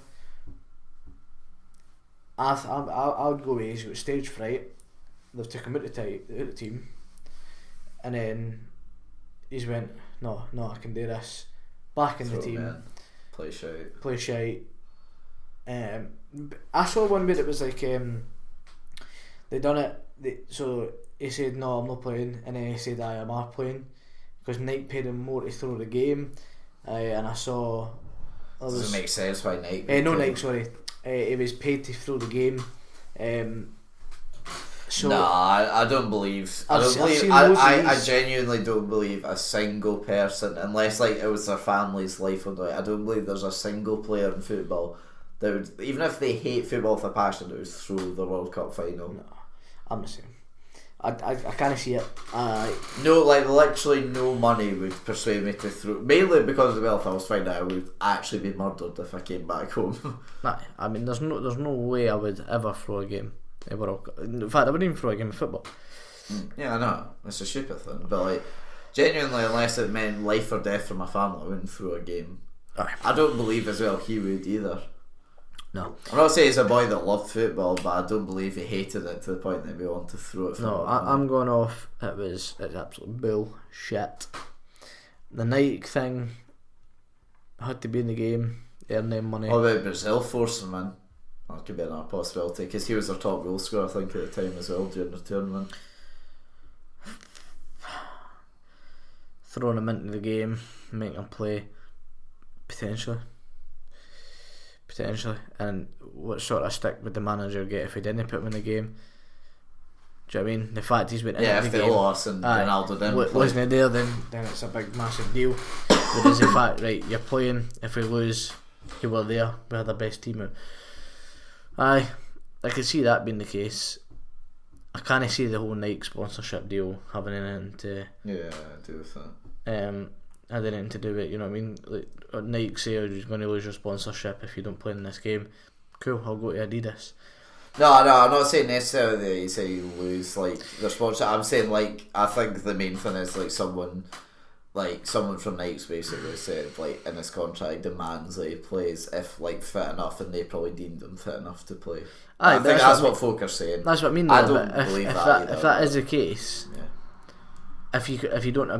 I would go away. He's got stage fright. They've taken him out the team, and then he's went, no, I can do this. Back in the team, play shite. I saw one bit. It was like they done it. So he said, no, I'm not playing, and then he said, I am playing, because Nike paid him more to throw the game. And I saw. Does it make sense why Nike? Nike, sorry. He was paid to throw the game. So I don't believe. I genuinely don't believe a single person, unless like it was their family's life or not. I don't believe there's a single player in football that would, even if they hate football with a passion, that would throw the World Cup final. No, I'm the same. I can't see it. No, like literally no money would persuade me to throw. Mainly because of the if I was finding out I would actually be murdered if I came back home. Nah, I mean there's no way I would ever throw a game. In fact, I wouldn't even throw a game of football. Yeah, I know. It's a stupid thing, but like genuinely, unless it meant life or death for my family, I wouldn't throw a game. Aye. I don't believe as well he would either. No. I'm not saying he's a boy that loved football, but I don't believe he hated it to the point that he wanted to throw it. No, I'm going off. It's absolute bullshit. The Nike thing had to be in the game, earn them money. What about Brazil forcing him in? That could be another possibility, because he was their top goal scorer, I think, at the time as well during the tournament. Throwing him into the game, making him play, potentially. And what sort of stick would the manager get if he didn't put him in the game? Do you know what I mean? The fact he's been in the game. Yeah, if they lost and Ronaldo didn't play. Wasn't there, then it's a big massive deal. Whereas the fact, right, you're playing, if we lose, you were there, we had the best team out. Aye, I could see that being the case. I can't see the whole Nike sponsorship deal having anything to do with that. Had anything to do with it, you know what I mean? Like Nike say you're going to lose your sponsorship if you don't play in this game. Cool, I'll go to Adidas. No, I'm not saying necessarily that you say you lose like their sponsorship. I'm saying like I think the main thing is like someone from Nike's basically said like in his contract demands that he plays if like fit enough, and they probably deemed him fit enough to play. Aye, I think that's what folk are saying. That's what I mean. I don't believe that. If that is the case, if you don't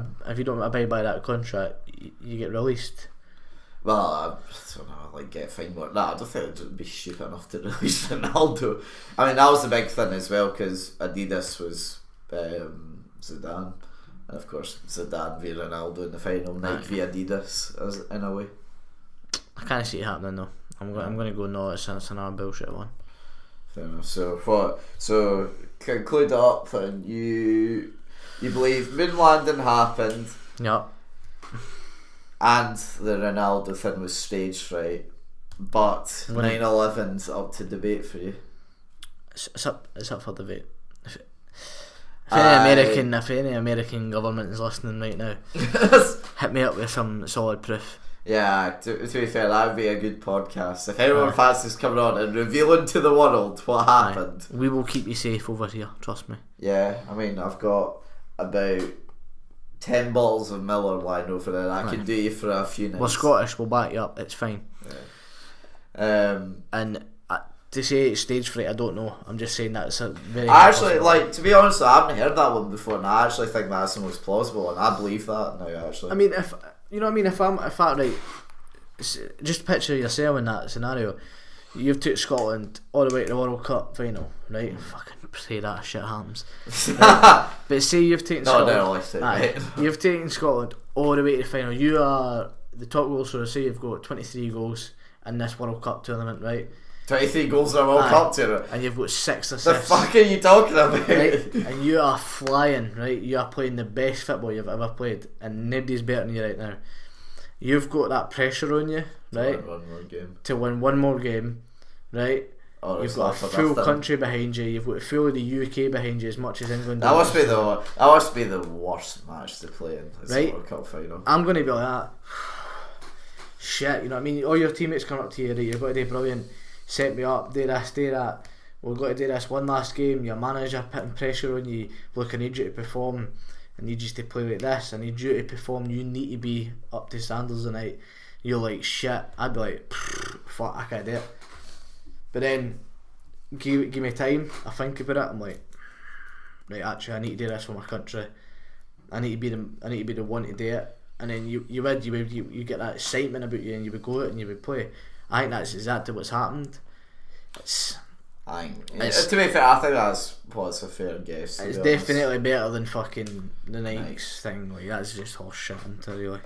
abide by that contract, you get released. Well, I don't know, like get fined. No, I don't think it would be stupid enough to release Ronaldo. I mean, that was the big thing as well, because Adidas was Zidane, and of course Zidane via Ronaldo in the final, Nike via Adidas, as in a way. I can't see it happening though. I'm going to go no. It's another bullshit one. Fair enough. So conclude it up, and you believe moon landing happened. Yeah. And the Ronaldo thing was staged, right? But 9/11's up to debate for you. It's up for debate. If any American government is listening right now, hit me up with some solid proof. Yeah, to be fair, that would be a good podcast. If anyone fancies coming on and revealing to the world what happened. We will keep you safe over here, trust me. Yeah, I mean, I've got about 10 bottles of Miller lying over there. I can do you for a few nights. We're Scottish, we'll back you up, it's fine. Yeah. And to say it's stage fright, I don't know. I'm just saying that it's a very... I actually, like, to be honest, I haven't heard that one before, and I actually think that's the most plausible, and I believe that now, actually. I mean, if you know what I mean, if I right, just picture yourself in that scenario. You've took Scotland all the way to the World Cup final, right? Fucking pray that shit happens. Right? But say you've taken you've taken Scotland all the way to the final. You are the top goal scorer. Say you've got 23 goals in this World Cup tournament, right? 23 goals in a World Cup tournament. And you've got 6 assists. The fuck are you talking about? Right? And you are flying, right? You are playing the best football you've ever played, and nobody's better than you right now. You've got that pressure on you, right? To win one more game, right? You've got a full country behind you. You've got a full of the UK behind you as much as England. That must be the worst match to play in. It's right? World Cup final. I'm going to be like that. Shit, you know what I mean? All your teammates come up to you, right? You've got to do brilliant. Set me up, do this, do that. We've got to do this one last game. Your manager putting pressure on you. Look, I need you to perform. I need you to play like this. I need you to perform. You need to be up to standards tonight. You're like, shit. I'd be like, fuck, I can't do it. But then, give me time. I think about it. I'm like, right, actually, I need to do this for my country. I need to be the one to do it. And then you get that excitement about you, and you would go out and you would play. I think that's exactly what's happened. To be fair, I think that's what's a fair guess. It's definitely better than fucking the Nikes thing. Like, that's just horse shit, really.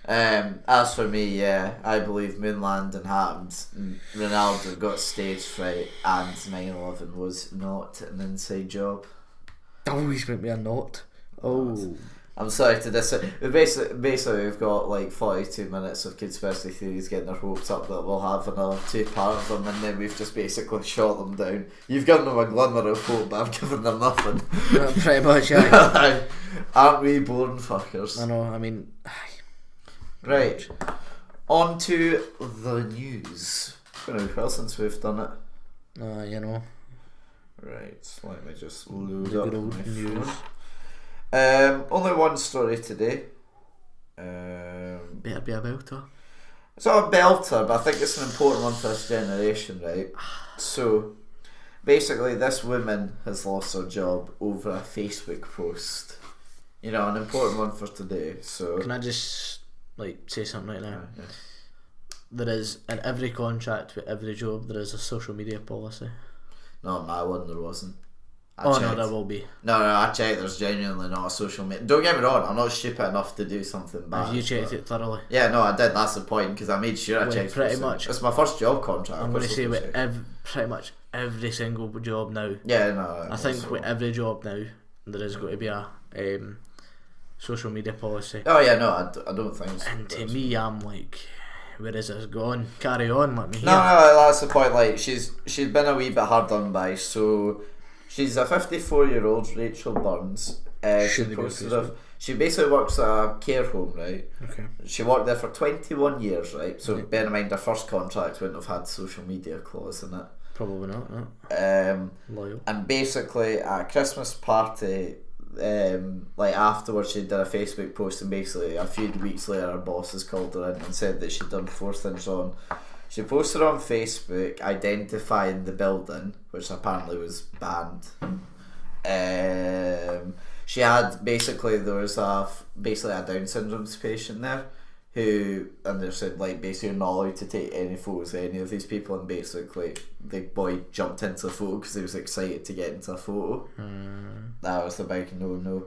As for me, yeah, I believe Moonlanding happened. Ronaldo got stage fright, and 9/11 was not an inside job. Always make me a knot. Oh. I'm sorry to this. Basically, we've got like 42 minutes of conspiracy theories getting their hopes up that we'll have another 2 part of them, and then we've just basically shot them down. You've given them a glimmer of hope, but I've given them nothing. Yeah, pretty much, yeah. Aren't we born fuckers? I know, I mean... Right. On to the news. It's been a while since we've done it. You know. Right, let me just load the up good old my news. phone. Only one story today. Better be a belter. It's not a belter, but I think it's an important one for this generation, right? So, basically, this woman has lost her job over a Facebook post. You know, an important one for today. So, can I just say something right now? Yeah. There is, in every contract with every job, there is a social media policy. No, my one there wasn't. No, there will be. No, I checked. There's genuinely not a social media. Don't get me wrong. I'm not stupid enough to do something bad. Have you checked it thoroughly? Yeah, no, I did. That's the point, because I made sure I checked. Pretty much. It's my first job contract. I'm going to say with pretty much every single job now. Yeah, no. I think with every job now, there is going to be a social media policy. Oh yeah, no, I don't think so. And to me, I'm like, where is this going? Carry on, let me hear. No, that's the point. Like, she's been a wee bit hard done by. So, she's a 54-year-old Rachel Burns. She basically works at a care home, right? Okay. She worked there for 21 years, right? So bear in mind, her first contract wouldn't have had social media clause in it. Probably not. No. Loyal. And basically, at a Christmas party, afterwards, she did a Facebook post, and basically a few weeks later, her bosses called her in and said that she'd done 4 things wrong. She posted on Facebook identifying the building, which apparently was banned. She had there was a Down syndrome patient there and they said basically you're not allowed to take any photos of any of these people, and basically the boy jumped into the photo because he was excited to get into a photo. That was the big no.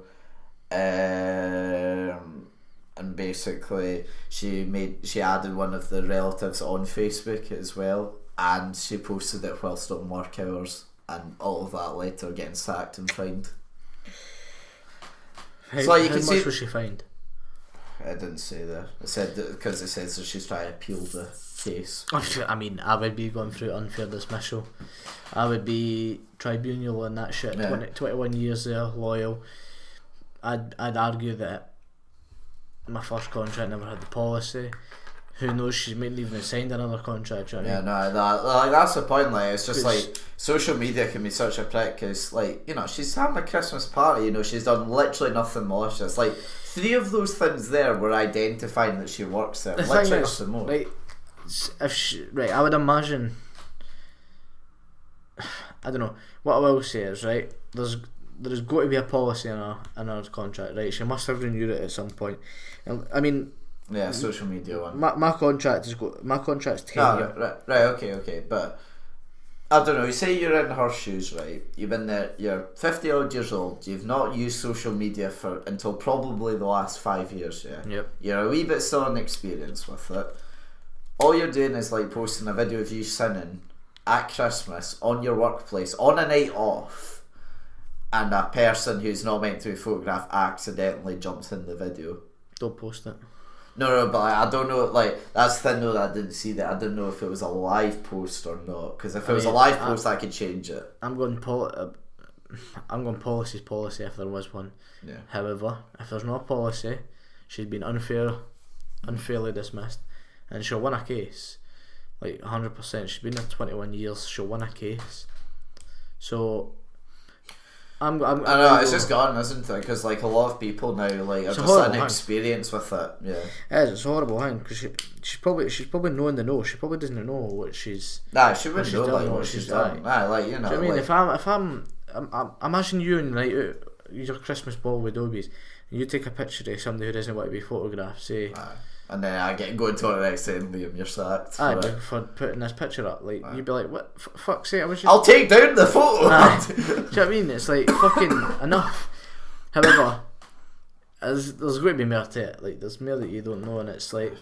And basically she added one of the relatives on Facebook as well, and she posted it whilst on work hours, and all of that led to her getting sacked and fined. How much was she fined? It didn't say there. It said because it says that she's trying to appeal the case. I mean, I would be going through unfair dismissal. I would be tribunal and that shit. 21 years there, loyal. I'd argue that my first contract never had the policy. Who knows? She might even have signed another contract. You know what I mean? Like that's the point. Like it's just like social media can be such a prick. Because like she's having a Christmas party. she's done literally nothing malicious. Like 3 of those things there were identifying that she works there. Literally nothing more. Right, I would imagine. I don't know. What I will say is there's got to be a policy in her contract. Right, she must have renewed it at some point. And I mean. Yeah, social media one. My contract's 10 years. Right, okay, but I don't know. You say you're in her shoes, right? You've been there. You're 50 odd years old. You've not used social media until probably the last 5 years. Yeah. Yep. You're a wee bit still inexperienced with it. All you're doing is like posting a video of you singing at Christmas on your workplace on a night off, and a person who's not meant to be photographed accidentally jumps in the video. Don't post it. No, but I don't know. Like that's the thing though. That I didn't see that. I didn't know if it was a live post or not. Because if it was a live post, I could change it. I'm going policy if there was one. Yeah. However, if there's no policy, she's been unfairly dismissed, and she'll win a case. Like 100%. She's been there 21 years. She'll win a case. So. I know it's just gone, isn't it? Because like a lot of people now like are just inexperienced with it. Yeah, it's a horrible thing because she's probably knowing the know. She probably doesn't know what she's. Nah, she wouldn't know like what she's done. Nah, like you know. Do you know what I mean? If I'm imagine you and like your Christmas ball with Dobies, and you take a picture of somebody who doesn't want to be photographed, say. And then I get going to the next day and Liam, you're sacked. For putting this picture up, like you'd be like, "What? Fuck's sake! I was just." I'll take down the photo. Do you know what I mean? It's like fucking enough. However, there's going to be more to it. Like there's more that you don't know, and it's like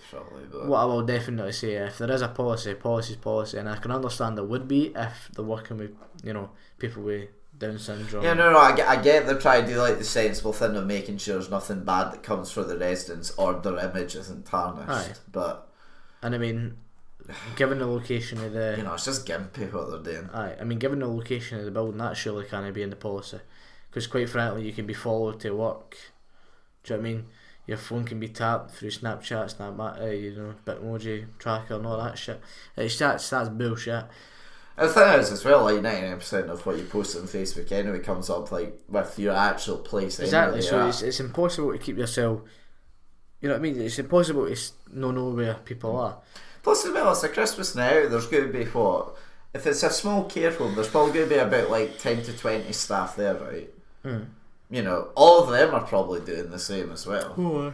what I will definitely say. If there is a policy's policy, and I can understand there would be if they're working with people with Down syndrome. Yeah, no, I get they're trying to do like the sensible thing of making sure there's nothing bad that comes for the residents or their image isn't tarnished. Aye. But and I mean, given the location of the it's just gimpy what they're doing. Aye, I mean, given the location of the building, that surely can't be in the policy. Because quite frankly, you can be followed to work. Do you know what I mean? Your phone can be tapped through Snapchat, Bitmoji tracker, and all that shit. That's bullshit. The thing is, as well, like 99% of what you post on Facebook anyway comes up like with your actual place. Exactly. Anyway, so it's impossible to keep yourself. You know what I mean? It's impossible to know where people are. Plus, as well, it's a Christmas now. There's going to be what? If it's a small care home, there's probably going to be about like 10 to 20 staff there, right? All of them are probably doing the same as well. Oh.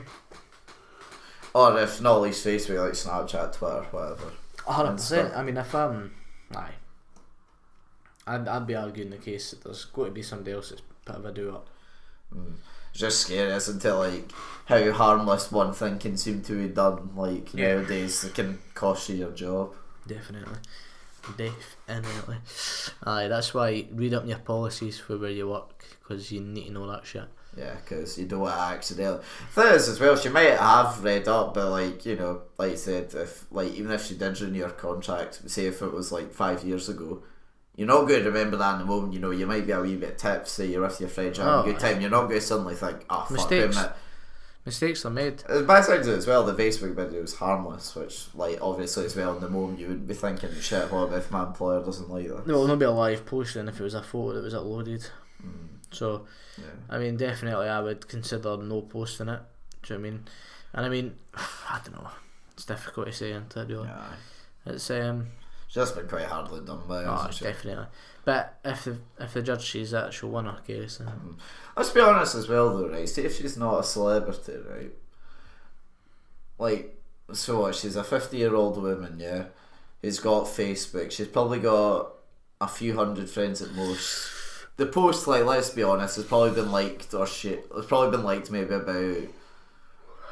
Or if not, at least Facebook, like Snapchat, Twitter, whatever. 100%. I mean, if aye. I'd be arguing the case that there's got to be somebody else that's put a video up. It's just scary, isn't it? Like how harmless one thing can seem to be done. Like nowadays, it can cost you your job. Definitely. Aye, that's why read up your policies for where you work because you need to know that shit. Yeah, because you don't want to accidentally. Thing is, as well, she might have read up, but like like you said, if even if she did renew her contract, say if it was like 5 years ago. You're not going to remember that in the moment. You might be a wee bit tipped. Say you're with your friends having a good time. You're not going to suddenly think, "Oh, mistakes. fuck him." Mistakes are made. Besides it as well, the Facebook video is harmless, which like obviously as well in the moment you wouldn't be thinking, "Shit, what if my employer doesn't like this?" No, it'll not be a live post then if it was a photo that was uploaded. So, I mean, definitely I would consider no posting it. Do you know what I mean? And I mean, I don't know. It's difficult to say, isn't it? Really? Yeah. It's just been quite hardly done by us. Definitely. But if the judge sees that, she'll win her case. Let's be honest as well, though, right? See if she's not a celebrity, right? Like, so what? She's a 50-year-old woman, yeah, who's got Facebook. She's probably got a few hundred friends at most. The post, like, let's be honest, has probably been liked it's probably been liked maybe about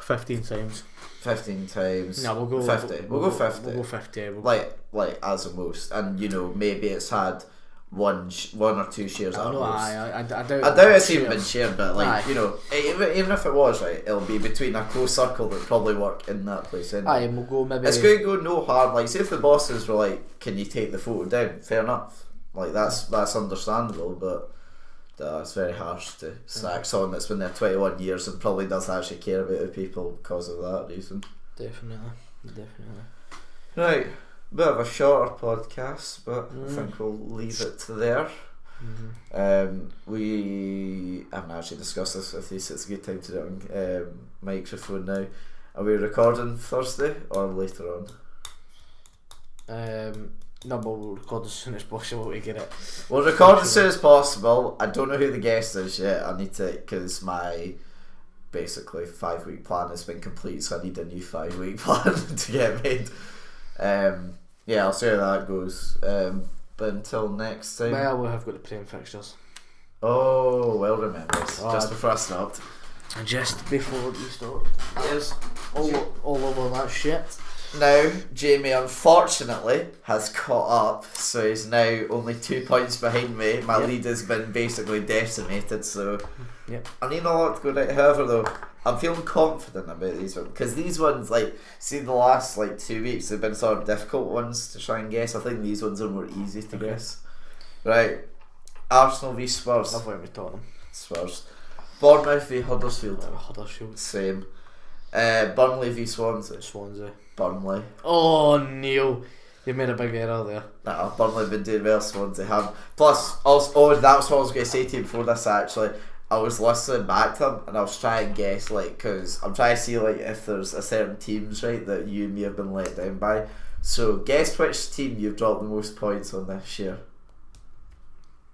15 times. 15 times. No, we'll go 50. We'll go 50. We'll go 50. Like as a most, and maybe it's had one or two shares. I know, I doubt it's even been shared, but like you know, even if it was right, it'll be between a close circle that probably work in that place. Anyway. Aye, and we'll go maybe. It's going to go no hard. Like, say if the bosses were like, "Can you take the photo down?" Fair enough. Like that's understandable, but it's very harsh to sack someone that's been there 21 years and probably doesn't actually care about the people because of that reason. Definitely. Right, bit of a shorter podcast, but I think we'll leave it there. We haven't actually discussed this with you, so it's a good time to do it on microphone now. Are we recording Thursday or later on? No, but we'll record as soon as possible to get it. We'll record as soon as possible. I don't know who the guest is yet. I need to, because my basically 5-week plan has been complete, so I need a new 5-week plan to get made. Yeah, I'll see how that goes. But until next time. Well, we have got the prem fixtures. Oh, well remembered. Just before I stopped. Just before we start. Yes. All over that shit. Now, Jamie unfortunately has caught up, so he's now only 2 points behind me. My lead has been basically decimated, so I need a lot to go right. However, though, I'm feeling confident about these ones because these ones, like, see, the last 2 weeks have been sort of difficult ones to try and guess. I think these ones are more easy to guess. Right, Arsenal v Spurs. Love when we Tottenham. Spurs. Bournemouth v Huddersfield. Huddersfield. Same. Burnley v Swansea. Burnley. Oh, Neil, you made a big error there. Nah, Burnley have been doing well, Swansea have. Plus, also, that's what I was going to say to you before this actually. I was listening back to them and I was trying to guess, because I'm trying to see if there's a certain teams, right, that you and me have been let down by. So, guess which team you've dropped the most points on this year.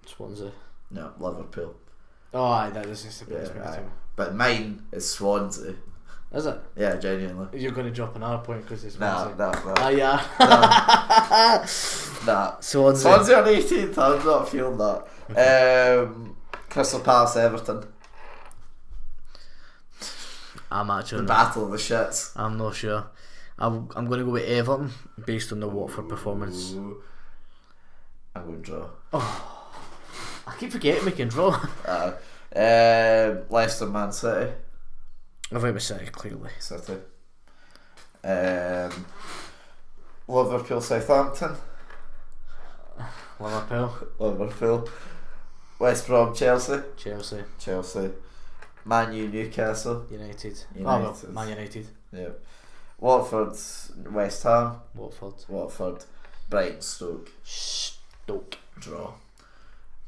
Swansea. No, Liverpool. Oh, aye, that is just a bit team. But mine is Swansea. Is it? Yeah, genuinely. You're going to drop another point because it's Swansea. Nah. Ah, yeah. Nah. Swansea on 18th, I'm not feeling that. Crystal Palace, Everton. I'm actually the battle of the shits. I'm not sure. I'm going to go with Everton based on the Watford performance. Ooh. I'm going to draw. Oh, I keep forgetting we can draw. Leicester, Man City. I've went with City, clearly. City. Liverpool, Southampton. Liverpool. West Brom, Chelsea. Chelsea. Man U, Newcastle. United. Oh, well, Man United. Yep. Watford, West Ham. Watford. Brighton, Stoke. Draw.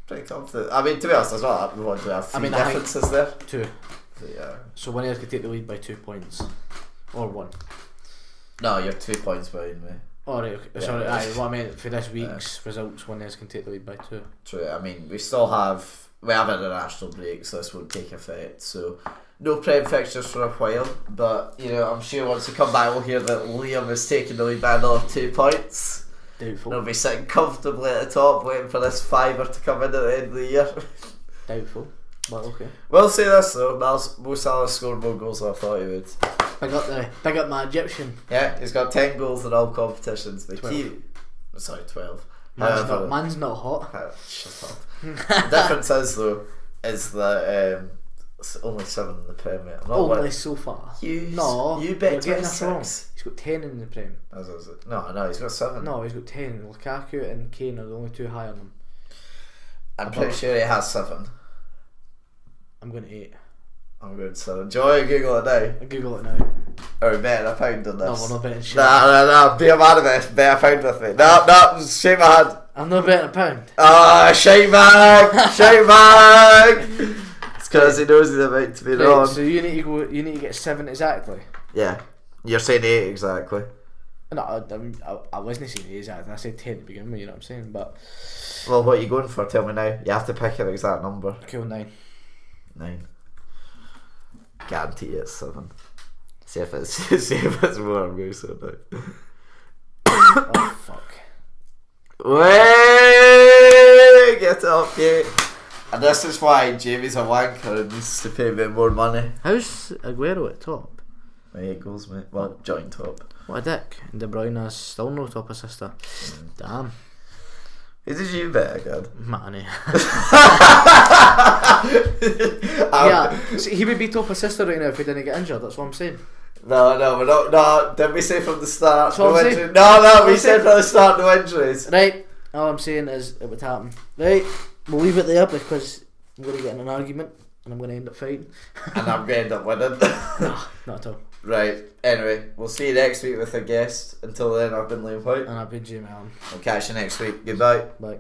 Pretty confident. I mean, to be honest, there's not that we want to have three differences there. 2. Yeah. So winners could take the lead by 2 points. Or 1. No, you're 2 points behind me. Oh, right, okay. Yeah, sorry, what I meant for this week's results, winners can take the lead by 2. True, I mean, we have an international break, so this won't take effect, so no Prem fixtures for a while, but, I'm sure once we come back we'll hear that Liam is taking the lead by another 2 points. Doubtful. He'll be sitting comfortably at the top waiting for this fiver to come in at the end of the year. Doubtful. But okay. We'll say this though, Mo Salah scored more goals than I thought he would. Big up my Egyptian. Yeah, he's got 10 goals in all competitions. 12. 12. Man's not hot. Shut up. The difference is though, is that it's only 7 in the Premier. Only so far. You bet 26. He's got 10 in the Prem. No, he's got 7. No, he's got 10. Lukaku and Kane are the only 2 higher than him. I'm pretty sure he has 7. I'm going to 8. I'm going to 7. Do you want to Google it now? I'll Google it now. Are we betting a pound on this? No, we're not betting shit. No, be a man of this. Bet a pound with me. No, shake my hand. I'm not betting a pound. Shake bag! It's because he knows he's about to be wrong. So you need to get 7 exactly? Yeah. You're saying 8 exactly. No, I wasn't saying 8 exactly. I said 10 to begin with, you know what I'm saying? But well, what are you going for? Tell me now. You have to pick an exact number. Cool, 9. 9. Guarantee it's 7. See if it's more. I'm going to say now. Oh fuck. Way get it up, yeah. And this is why Jamie's a wanker and needs to pay a bit more money. How's Aguero at top? 8 goals, mate. Well, joint top. What a dick. And De Bruyne's still no top assister. Damn. Who did you bet again? Manny. See, he would beat up his sister right now if he didn't get injured. That's what I'm saying. No, we're not. No, didn't we say from the start? That's what I'm saying. Injury? No, we said from the start no injuries. Right. All I'm saying is it would happen. Right. We'll leave it there because I'm going to get in an argument and I'm going to end up fighting. And I'm going to end up winning. No, not at all. Right. Anyway, we'll see you next week with a guest. Until then, I've been Liam Whyte. And I've been Jamie Allan. I'll catch you next week. Goodbye. Bye.